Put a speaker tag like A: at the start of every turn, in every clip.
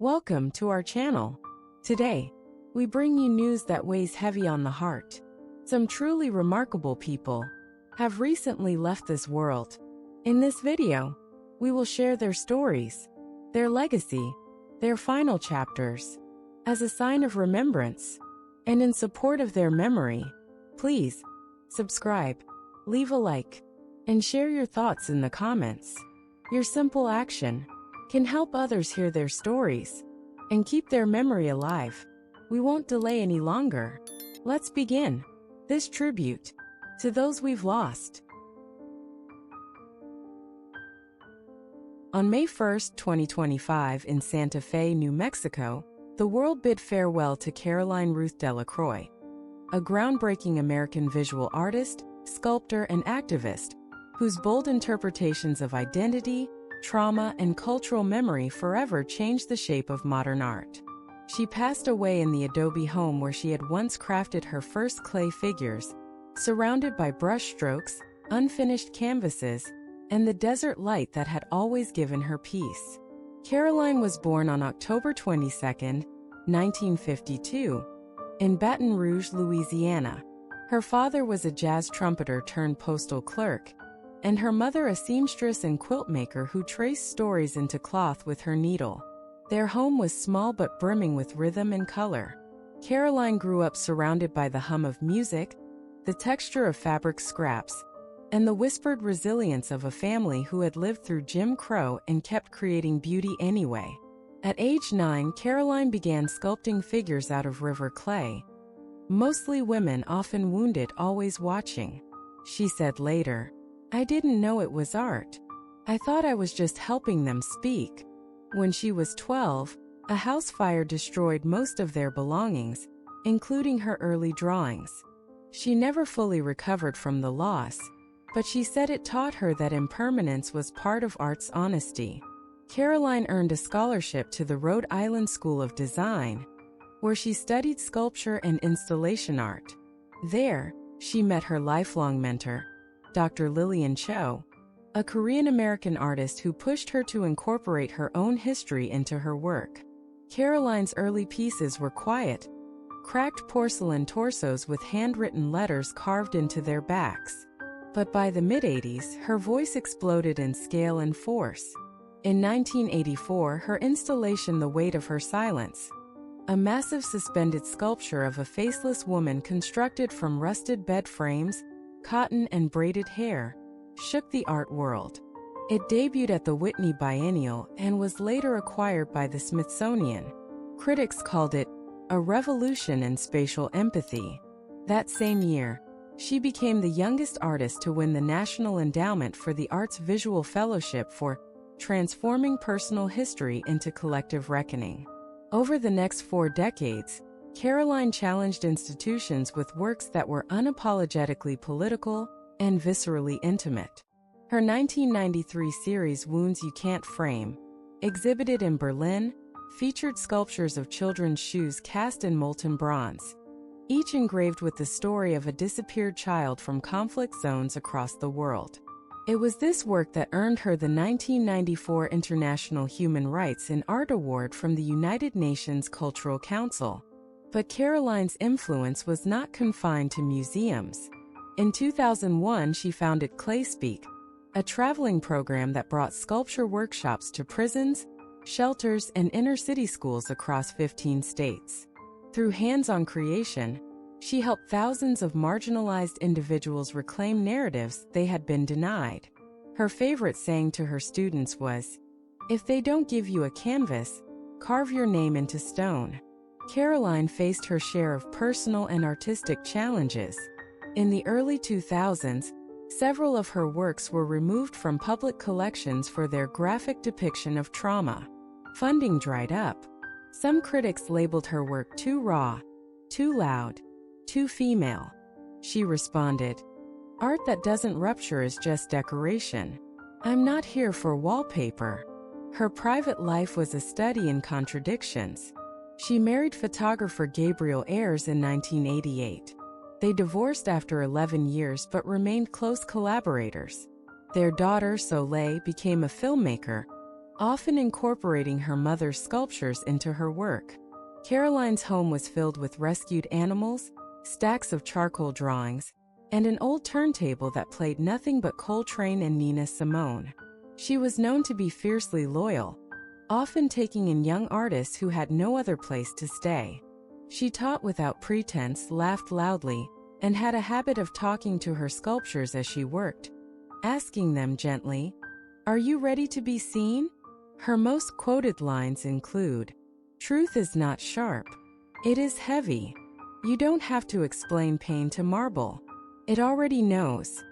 A: Welcome to our channel. Today, we bring you news that weighs heavy on the heart. Some truly remarkable people have recently left this world. In this video, we will share their stories, their legacy, their final chapters. As a sign of remembrance and in support of their memory, please subscribe, leave a like, and share your thoughts in the comments. Your simple action can help others hear their stories and keep their memory alive. We won't delay any longer. Let's begin this tribute to those we've lost. On May 1, 2025, in Santa Fe, New Mexico, the world bid farewell to Caroline Ruth Delacroix, a groundbreaking American visual artist, sculptor, and activist whose bold interpretations of identity, trauma, and cultural memory forever changed the shape of modern art. She passed away in the adobe home where she had once crafted her first clay figures, surrounded by brushstrokes, unfinished canvases, and the desert light that had always given her peace. Caroline was born on October 22, 1952, in Baton Rouge, Louisiana. Her father was a jazz trumpeter turned postal clerk, and her mother a seamstress and quilt maker who traced stories into cloth with her needle. Their home was small but brimming with rhythm and color. Caroline grew up surrounded by the hum of music, the texture of fabric scraps, and the whispered resilience of a family who had lived through Jim Crow and kept creating beauty anyway. At age 9, Caroline began sculpting figures out of river clay. Mostly women, often wounded, always watching. She said later, "I didn't know it was art. I thought I was just helping them speak." When she was 12, a house fire destroyed most of their belongings, including her early drawings. She never fully recovered from the loss, but she said it taught her that impermanence was part of art's honesty. Caroline earned a scholarship to the Rhode Island School of Design, where she studied sculpture and installation art. There, she met her lifelong mentor, Dr. Lillian Cho, a Korean-American artist who pushed her to incorporate her own history into her work. Caroline's early pieces were quiet, cracked porcelain torsos with handwritten letters carved into their backs. But by the mid-80s, her voice exploded in scale and force. In 1984, her installation The Weight of Her Silence, a massive suspended sculpture of a faceless woman constructed from rusted bed frames, cotton, and braided hair, shook the art world. It debuted at the Whitney Biennial and was later acquired by the Smithsonian. Critics called it a revolution in spatial empathy. That same year, she became the youngest artist to win the National Endowment for the Arts Visual Fellowship for transforming personal history into collective reckoning. Over the next 4 decades, Caroline challenged institutions with works that were unapologetically political and viscerally intimate. Her 1993 series Wounds You Can't Frame, exhibited in Berlin, featured sculptures of children's shoes cast in molten bronze, each engraved with the story of a disappeared child from conflict zones across the world. It was this work that earned her the 1994 International Human Rights in Art Award from the United Nations Cultural Council. But Caroline's influence was not confined to museums. In 2001, she founded ClaySpeak, a traveling program that brought sculpture workshops to prisons, shelters, and inner-city schools across 15 states. Through hands-on creation, she helped thousands of marginalized individuals reclaim narratives they had been denied. Her favorite saying to her students was, "If they don't give you a canvas, carve your name into stone." Caroline faced her share of personal and artistic challenges. In the early 2000s, several of her works were removed from public collections for their graphic depiction of trauma. Funding dried up. Some critics labeled her work too raw, too loud, too female. She responded, "Art that doesn't rupture is just decoration. I'm not here for wallpaper." Her private life was a study in contradictions. She married photographer Gabriel Ayers in 1988. They divorced after 11 years but remained close collaborators. Their daughter Soleil became a filmmaker, often incorporating her mother's sculptures into her work. Caroline's home was filled with rescued animals, stacks of charcoal drawings, and an old turntable that played nothing but Coltrane and Nina Simone. She was known to be fiercely loyal, often taking in young artists who had no other place to stay. She taught without pretense, laughed loudly, and had a habit of talking to her sculptures as she worked, asking them gently, "Are you ready to be seen?" Her most quoted lines include, "Truth is not sharp. It is heavy. You don't have to explain pain to marble. It already knows.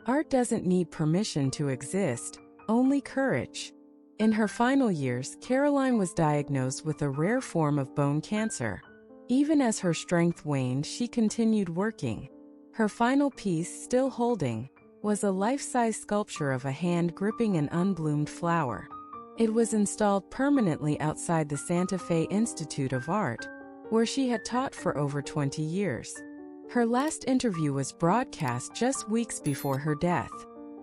A: Art doesn't need permission to exist, only courage." In her final years, Caroline was diagnosed with a rare form of bone cancer. Even as her strength waned, she continued working. Her final piece, still holding, was a life-size sculpture of a hand gripping an unbloomed flower. It was installed permanently outside the Santa Fe Institute of Art, where she had taught for over 20 years. Her last interview was broadcast just weeks before her death.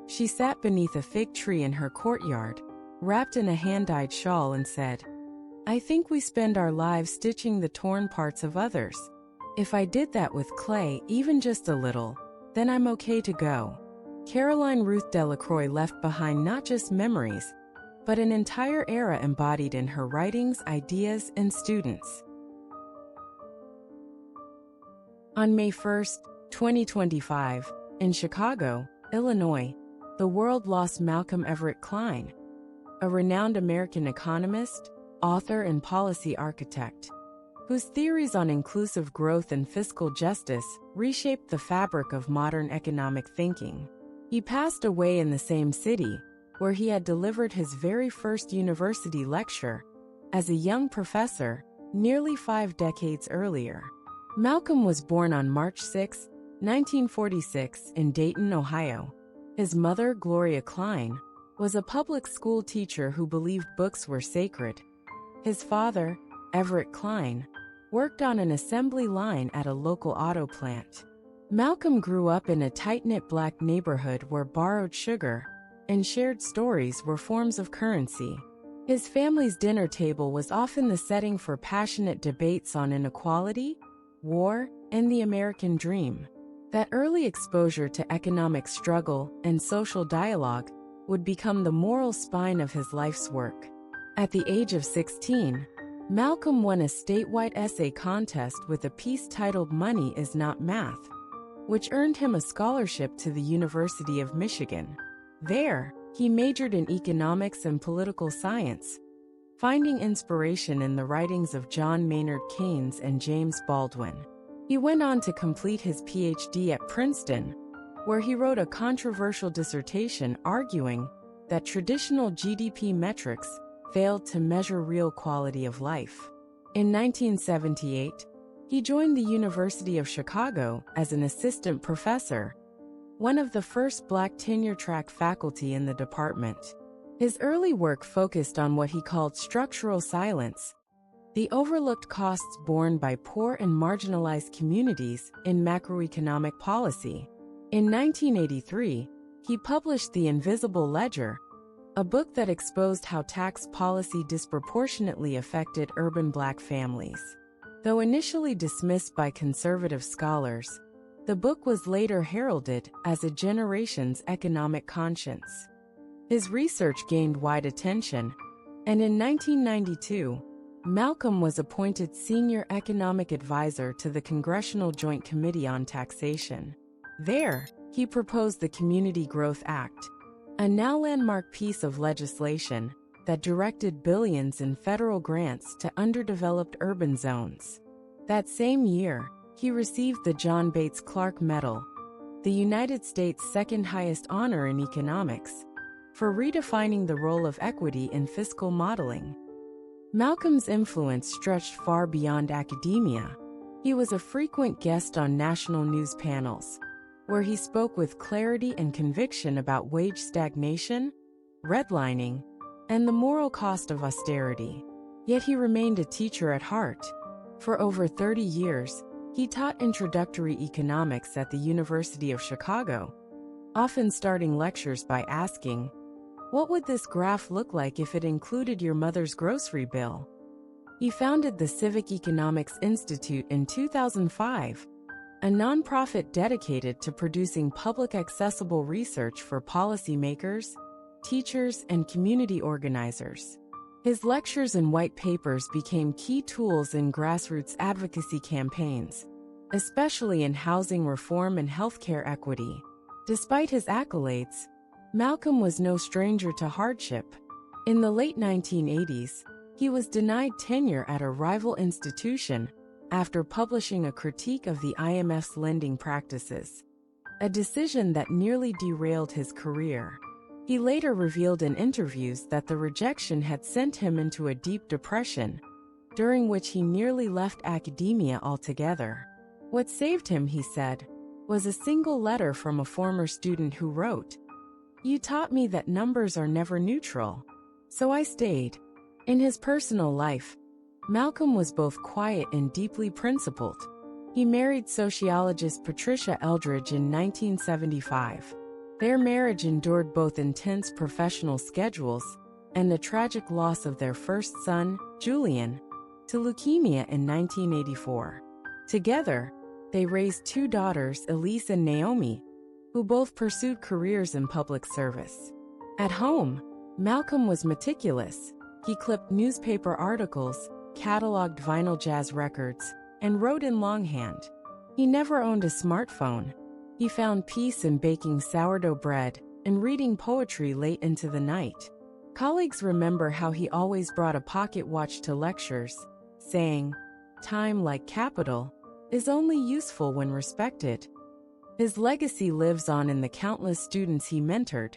A: She sat beneath a fig tree in her courtyard, wrapped in a hand-dyed shawl, and said, "I think we spend our lives stitching the torn parts of others. If I did that with clay, even just a little, then I'm okay to go." Caroline Ruth Delacroix left behind not just memories, but an entire era embodied in her writings, ideas, and students. On May 1, 2025, in Chicago, Illinois, the world lost Malcolm Everett Klein, a renowned American economist, author, and policy architect, whose theories on inclusive growth and fiscal justice reshaped the fabric of modern economic thinking. He passed away in the same city where he had delivered his very first university lecture as a young professor nearly 5 decades earlier. Malcolm was born on March 6, 1946, in Dayton, Ohio. His mother, Gloria Klein, was a public school teacher who believed books were sacred. His father, Everett Klein, worked on an assembly line at a local auto plant. Malcolm grew up in a tight-knit black neighborhood where borrowed sugar and shared stories were forms of currency. His family's dinner table was often the setting for passionate debates on inequality, war, and the American dream. That early exposure to economic struggle and social dialogue would become the moral spine of his life's work. At the age of 16, Malcolm won a statewide essay contest with a piece titled "Money is Not Math," which earned him a scholarship to the University of Michigan. There, he majored in economics and political science, finding inspiration in the writings of John Maynard Keynes and James Baldwin. He went on to complete his PhD at Princeton, where he wrote a controversial dissertation arguing that traditional GDP metrics failed to measure real quality of life. In 1978, he joined the University of Chicago as an assistant professor, one of the first Black tenure-track faculty in the department. His early work focused on what he called structural silence, the overlooked costs borne by poor and marginalized communities in macroeconomic policy. In 1983, he published The Invisible Ledger, a book that exposed how tax policy disproportionately affected urban Black families. Though initially dismissed by conservative scholars, the book was later heralded as a generation's economic conscience. His research gained wide attention, and in 1992, Malcolm was appointed senior economic advisor to the Congressional Joint Committee on Taxation. There, he proposed the Community Growth Act, a now landmark piece of legislation that directed billions in federal grants to underdeveloped urban zones. That same year, he received the John Bates Clark Medal, the United States' second highest honor in economics, for redefining the role of equity in fiscal modeling. Malcolm's influence stretched far beyond academia. He was a frequent guest on national news panels, where he spoke with clarity and conviction about wage stagnation, redlining, and the moral cost of austerity. Yet he remained a teacher at heart. For over 30 years, he taught introductory economics at the University of Chicago, often starting lectures by asking, What would this graph look like if it included your mother's grocery bill? He founded the Civic Economics Institute in 2005, a nonprofit dedicated to producing public accessible research for policymakers, teachers, and community organizers. His lectures and white papers became key tools in grassroots advocacy campaigns, especially in housing reform and healthcare equity. Despite his accolades, Malcolm was no stranger to hardship. In the late 1980s, he was denied tenure at a rival institution after publishing a critique of the IMF's lending practices, a decision that nearly derailed his career. He later revealed in interviews that the rejection had sent him into a deep depression, during which he nearly left academia altogether. What saved him, he said, was a single letter from a former student who wrote, "You taught me that numbers are never neutral, so I stayed." In his personal life, Malcolm was both quiet and deeply principled. He married sociologist Patricia Eldridge in 1975. Their marriage endured both intense professional schedules and the tragic loss of their first son, Julian, to leukemia in 1984. Together, they raised two daughters, Elise and Naomi, who both pursued careers in public service. At home, Malcolm was meticulous. He clipped newspaper articles, cataloged vinyl jazz records, and wrote in longhand. He never owned a smartphone. He found peace in baking sourdough bread and reading poetry late into the night. Colleagues remember how he always brought a pocket watch to lectures, saying, "Time, like capital, is only useful when respected." His legacy lives on in the countless students he mentored,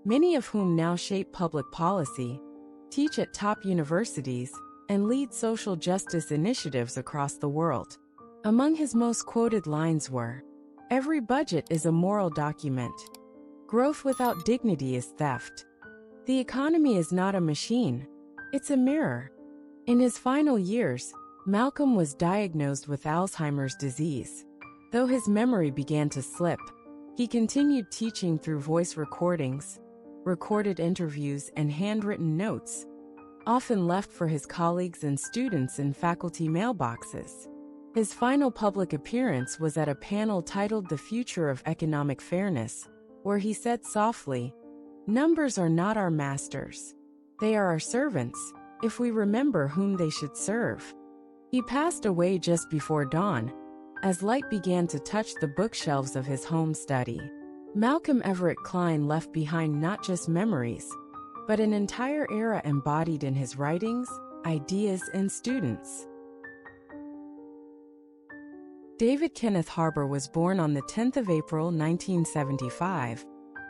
A: many of whom now shape public policy, teach at top universities, and lead social justice initiatives across the world. Among his most quoted lines were, "Every budget is a moral document. Growth without dignity is theft. The economy is not a machine, it's a mirror." In his final years, Malcolm was diagnosed with Alzheimer's disease. Though his memory began to slip, he continued teaching through voice recordings, recorded interviews, and handwritten notes, often left for his colleagues and students in faculty mailboxes. His final public appearance was at a panel titled "The Future of Economic Fairness," where he said softly, "Numbers are not our masters. They are our servants, if we remember whom they should serve." He passed away just before dawn, as light began to touch the bookshelves of his home study. Malcolm Everett Kline left behind not just memories, but an entire era embodied in his writings, ideas, and students. David Kenneth Harbour was born on the 10th of April 1975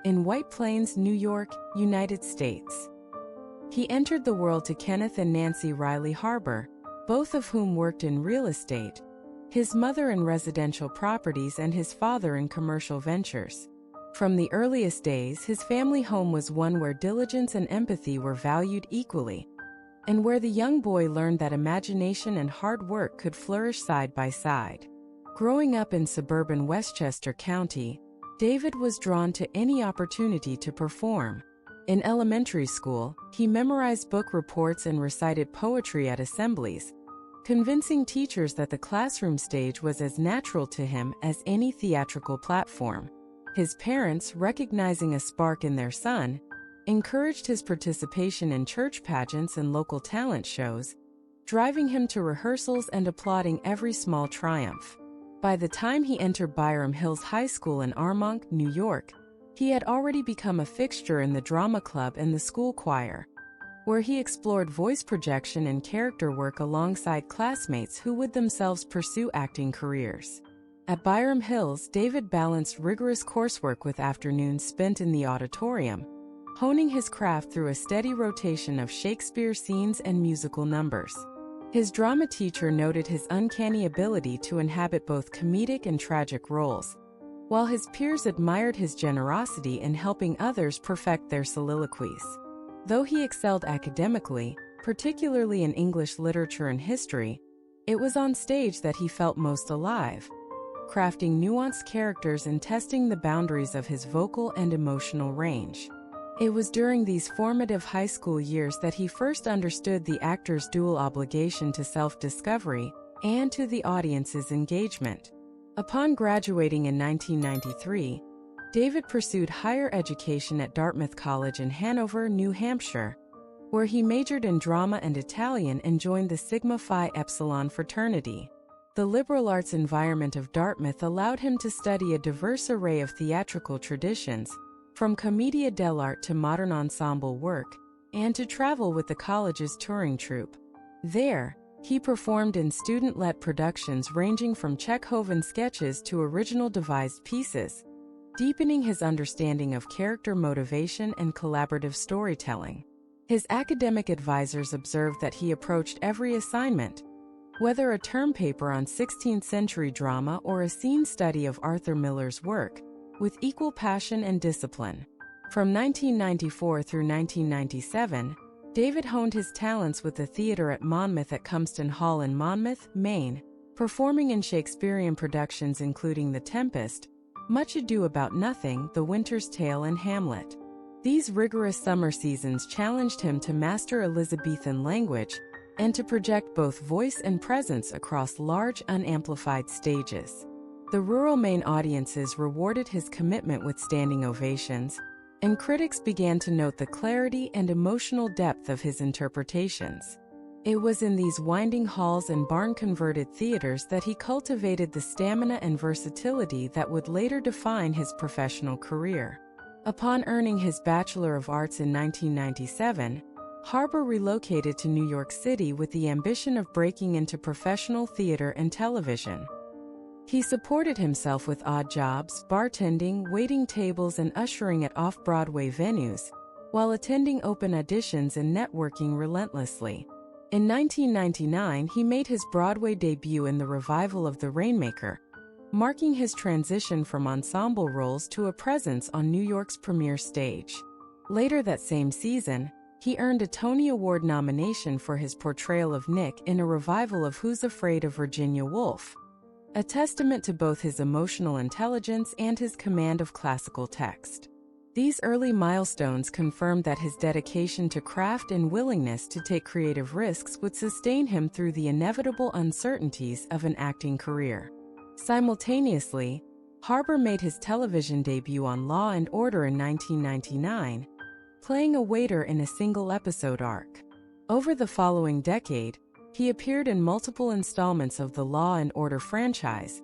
A: in White Plains, New York, United States. He entered the world to Kenneth and Nancy Riley Harbour, both of whom worked in real estate, his mother in residential properties and his father in commercial ventures. From the earliest days, his family home was one where diligence and empathy were valued equally, and where the young boy learned that imagination and hard work could flourish side by side. Growing up in suburban Westchester County, David was drawn to any opportunity to perform. In elementary school, he memorized book reports and recited poetry at assemblies, convincing teachers that the classroom stage was as natural to him as any theatrical platform. His parents, recognizing a spark in their son, encouraged his participation in church pageants and local talent shows, driving him to rehearsals and applauding every small triumph. By the time he entered Byram Hills High School in Armonk, New York, he had already become a fixture in the drama club and the school choir, where he explored voice projection and character work alongside classmates who would themselves pursue acting careers. At Byram Hills, David balanced rigorous coursework with afternoons spent in the auditorium, honing his craft through a steady rotation of Shakespeare scenes and musical numbers. His drama teacher noted his uncanny ability to inhabit both comedic and tragic roles, while his peers admired his generosity in helping others perfect their soliloquies. Though he excelled academically, particularly in English literature and history, it was on stage that he felt most alive, crafting nuanced characters and testing the boundaries of his vocal and emotional range. It was during these formative high school years that he first understood the actor's dual obligation to self-discovery and to the audience's engagement. Upon graduating in 1993, David pursued higher education at Dartmouth College in Hanover, New Hampshire, where he majored in drama and Italian and joined the Sigma Phi Epsilon fraternity. The liberal arts environment of Dartmouth allowed him to study a diverse array of theatrical traditions, from commedia dell'arte to modern ensemble work, and to travel with the college's touring troupe. There, he performed in student-led productions ranging from Chekhovian sketches to original devised pieces, deepening his understanding of character motivation and collaborative storytelling. His academic advisors observed that he approached every assignment, whether a term paper on 16th-century drama or a scene study of Arthur Miller's work, with equal passion and discipline. From 1994 through 1997, David honed his talents with the theater at Monmouth at Cumston Hall in Monmouth, Maine, performing in Shakespearean productions including The Tempest, Much Ado About Nothing, The Winter's Tale, and Hamlet. These rigorous summer seasons challenged him to master Elizabethan language and to project both voice and presence across large, unamplified stages. The rural Maine audiences rewarded his commitment with standing ovations, and critics began to note the clarity and emotional depth of his interpretations. It was in these winding halls and barn-converted theaters that he cultivated the stamina and versatility that would later define his professional career. Upon earning his Bachelor of Arts in 1997, Harbour relocated to New York City with the ambition of breaking into professional theater and television. He supported himself with odd jobs, bartending, waiting tables, and ushering at off-Broadway venues, while attending open auditions and networking relentlessly. In 1999, he made his Broadway debut in the revival of The Rainmaker, marking his transition from ensemble roles to a presence on New York's premier stage. Later that same season, he earned a Tony Award nomination for his portrayal of Nick in a revival of Who's Afraid of Virginia Woolf, a testament to both his emotional intelligence and his command of classical text. These early milestones confirmed that his dedication to craft and willingness to take creative risks would sustain him through the inevitable uncertainties of an acting career. Simultaneously, Harbour made his television debut on Law and Order in 1999, playing a waiter in a single-episode arc. Over the following decade, he appeared in multiple installments of the Law and Order franchise,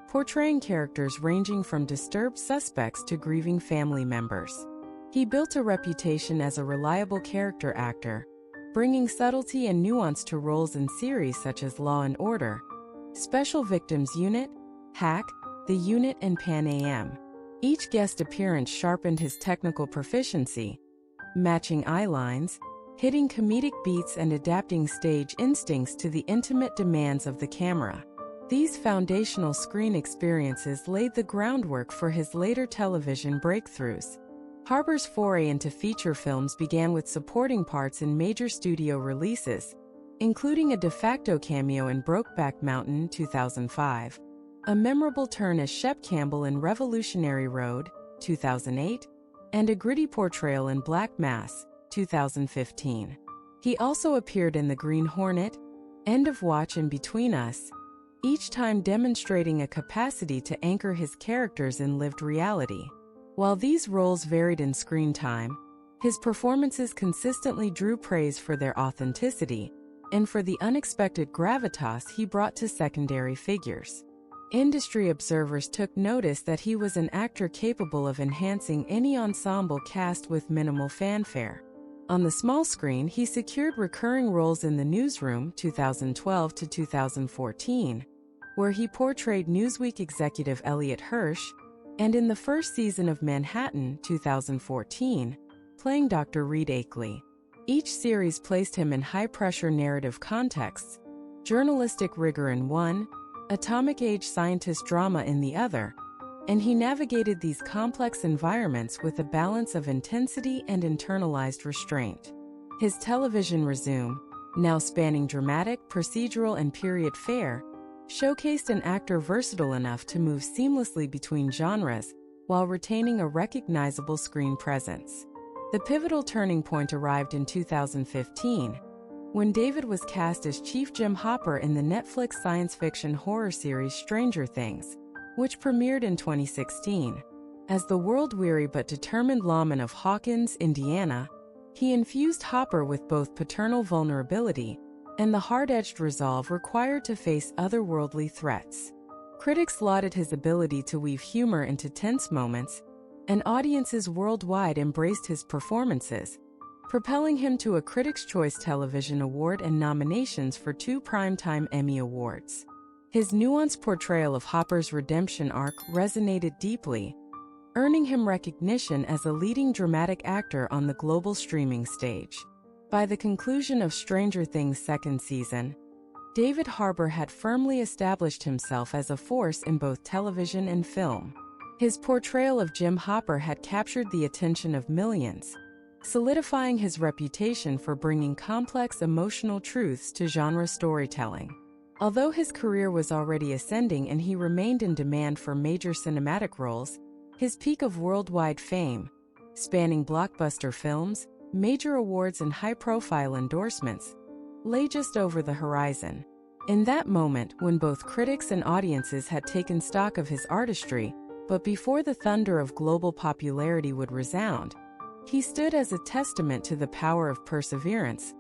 A: portraying characters ranging from disturbed suspects to grieving family members. He built a reputation as a reliable character actor, bringing subtlety and nuance to roles in series such as Law and Order, Special Victims Unit, Hack, The Unit, and Pan Am. Each guest appearance sharpened his technical proficiency, matching eye lines, hitting comedic beats, and adapting stage instincts to the intimate demands of the camera. These foundational screen experiences laid the groundwork for his later television breakthroughs. Harbour's foray into feature films began with supporting parts in major studio releases, including a de facto cameo in Brokeback Mountain 2005, a memorable turn as Shep Campbell in Revolutionary Road 2008, and a gritty portrayal in Black Mass 2015. He also appeared in The Green Hornet, End of Watch, and Between Us, each time demonstrating a capacity to anchor his characters in lived reality. While these roles varied in screen time, his performances consistently drew praise for their authenticity and for the unexpected gravitas he brought to secondary figures. Industry observers took notice that he was an actor capable of enhancing any ensemble cast with minimal fanfare. On the small screen, he secured recurring roles in The Newsroom 2012 to 2014, where he portrayed Newsweek executive Elliot Hirsch, and in the first season of Manhattan 2014, playing Dr. Reed Akeley. Each series placed him in high-pressure narrative contexts, journalistic rigor in one, atomic age scientist drama in the other, and he navigated these complex environments with a balance of intensity and internalized restraint. His television resume, now spanning dramatic, procedural, and period fare, showcased an actor versatile enough to move seamlessly between genres while retaining a recognizable screen presence. The pivotal turning point arrived in 2015, when David was cast as Chief Jim Hopper in the Netflix science fiction horror series Stranger Things, which premiered in 2016. As the world-weary but determined lawman of Hawkins, Indiana, he infused Hopper with both paternal vulnerability and the hard-edged resolve required to face otherworldly threats. Critics lauded his ability to weave humor into tense moments, and audiences worldwide embraced his performances, propelling him to a Critics' Choice Television Award and nominations for 2 Primetime Emmy Awards. His nuanced portrayal of Hopper's redemption arc resonated deeply, earning him recognition as a leading dramatic actor on the global streaming stage. By the conclusion of Stranger Things' second season, David Harbour had firmly established himself as a force in both television and film. His portrayal of Jim Hopper had captured the attention of millions, solidifying his reputation for bringing complex emotional truths to genre storytelling. Although his career was already ascending and he remained in demand for major cinematic roles, his peak of worldwide fame, spanning blockbuster films, major awards and high-profile endorsements, lay just over the horizon. In that moment, when both critics and audiences had taken stock of his artistry, but before the thunder of global popularity would resound, he stood as a testament to the power of perseverance,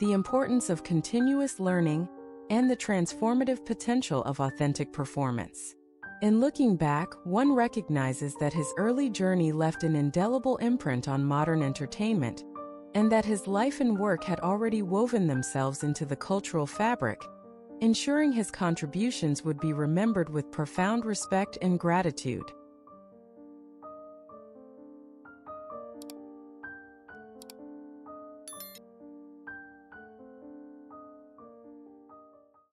A: the importance of continuous learning, and the transformative potential of authentic performance. In looking back, one recognizes that his early journey left an indelible imprint on modern entertainment, and that his life and work had already woven themselves into the cultural fabric, ensuring his contributions would be remembered with profound respect and gratitude.